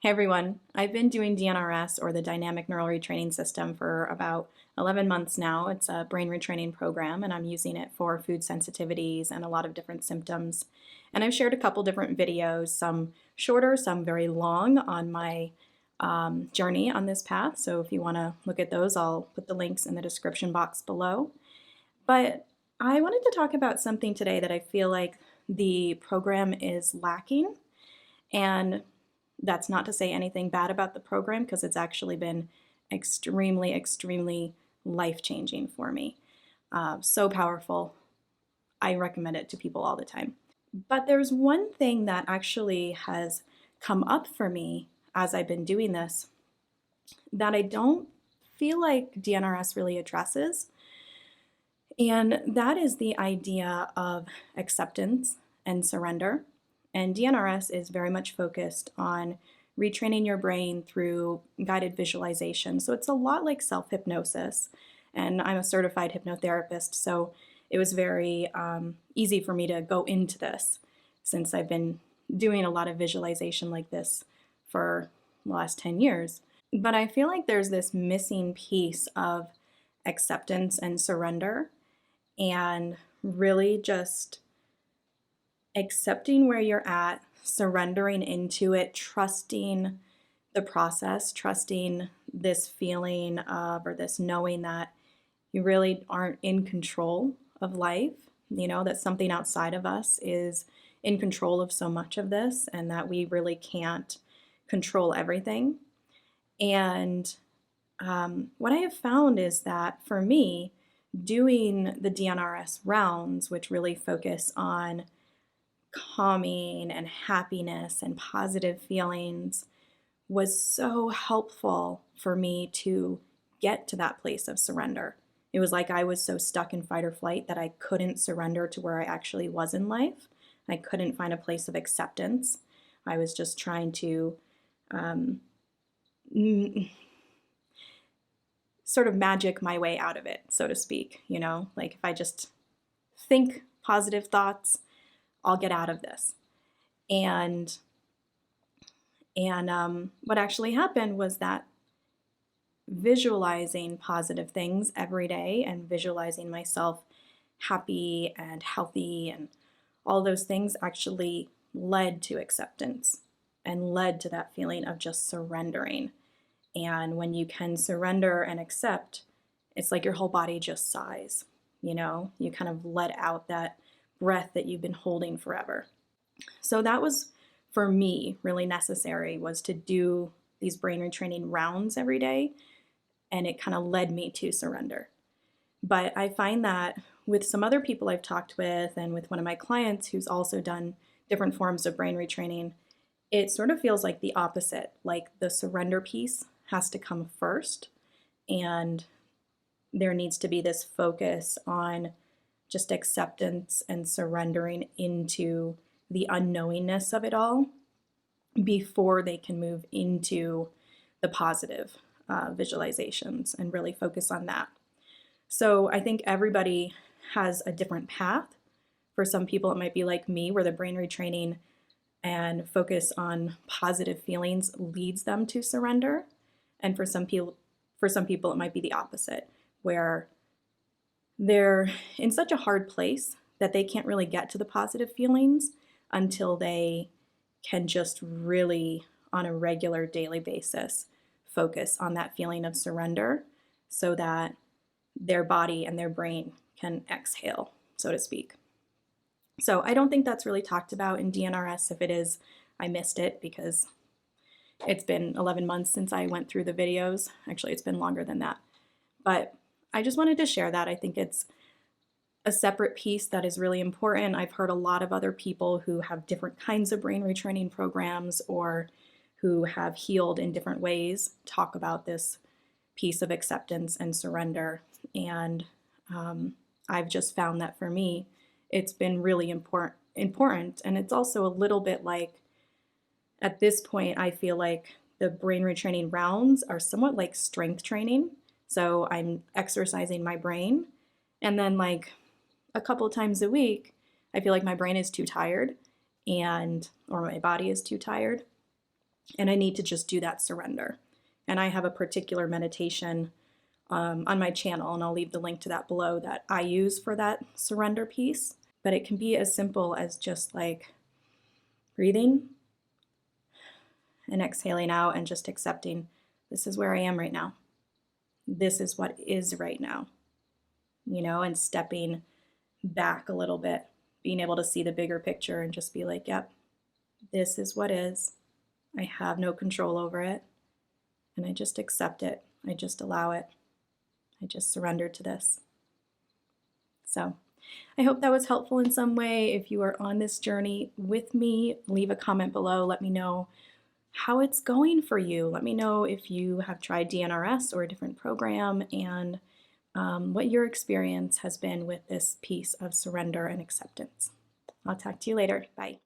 Hey everyone, I've been doing DNRS or the Dynamic Neural Retraining System for about 11 months now. It's a brain retraining program and I'm using it for food sensitivities and a lot of different symptoms. And I've shared a couple different videos, some shorter, some very long on my journey on this path. So if you want to look at those, I'll put the links in the description box below. But I wanted to talk about something today that I feel like the program is lacking. And that's not to say anything bad about the program because it's actually been extremely life-changing for me. So powerful. I recommend it to people all the time. But there's one thing that actually has come up for me as I've been doing this that I don't feel like DNRS really addresses. And that is the idea of acceptance and surrender. And DNRS is very much focused on retraining your brain through guided visualization. So it's a lot like self-hypnosis. And I'm a certified hypnotherapist, so it was very easy for me to go into this since I've been doing a lot of visualization like this for the last 10 years. But I feel like there's this missing piece of acceptance and surrender and really just accepting where you're at, surrendering into it, trusting the process, trusting this feeling of, or this knowing that you really aren't in control of life, that something outside of us is in control of so much of this and that we really can't control everything. And what I have found is that for me, doing the DNRS rounds, which really focus on calming and happiness and positive feelings, was so helpful for me to get to that place of surrender. It was like I was so stuck in fight or flight that I couldn't surrender to where I actually was in life. I couldn't find a place of acceptance. I was just trying to sort of magic my way out of it, so to speak. Like if I just think positive thoughts, I'll get out of this. And what actually happened was that visualizing positive things every day and visualizing myself happy and healthy and all those things actually led to acceptance and led to that feeling of just surrendering. And when you can surrender and accept, it's like your whole body just sighs. You kind of let out that breath that you've been holding forever. So that was, for me, really necessary, was to do these brain retraining rounds every day, and it kind of led me to surrender. But I find that with some other people I've talked with and with one of my clients who's also done different forms of brain retraining, it sort of feels like the opposite, like the surrender piece has to come first, and there needs to be this focus on just acceptance and surrendering into the unknowingness of it all before they can move into the positive visualizations and really focus on that. So I think everybody has a different path. For some people, it might be like me, where the brain retraining and focus on positive feelings leads them to surrender. And for some people, it might be the opposite, where they're in such a hard place that they can't really get to the positive feelings until they can just really, on a regular daily basis, focus on that feeling of surrender so that their body and their brain can exhale, so to speak. So I don't think that's really talked about in DNRS. If it is, I missed it because it's been 11 months since I went through the videos. Actually, it's been longer than that. But I just wanted to share that. I think it's a separate piece that is really important. I've heard a lot of other people who have different kinds of brain retraining programs or who have healed in different ways talk about this piece of acceptance and surrender. And I've just found that for me, it's been really important. And it's also a little bit like, at this point, I feel like the brain retraining rounds are somewhat like strength training. So I'm exercising my brain, and then like a couple times a week, I feel like my brain is too tired or my body is too tired. and I need to just do that surrender. And I have a particular meditation on my channel, and I'll leave the link to that below, that I use for that surrender piece. But it can be as simple as just like breathing and exhaling out and just accepting, this is where I am right now. This is what is right now, you know, and stepping back a little bit, being able to see the bigger picture and just be like, yep, this is what is. I have no control over it. And I just accept it. I just allow it. I just surrender to this. So I hope that was helpful in some way. If you are on this journey with me, leave a comment below. Let me know how it's going for you. Let me know if you have tried DNRS or a different program, and what your experience has been with this piece of surrender and acceptance. I'll talk to you later. Bye.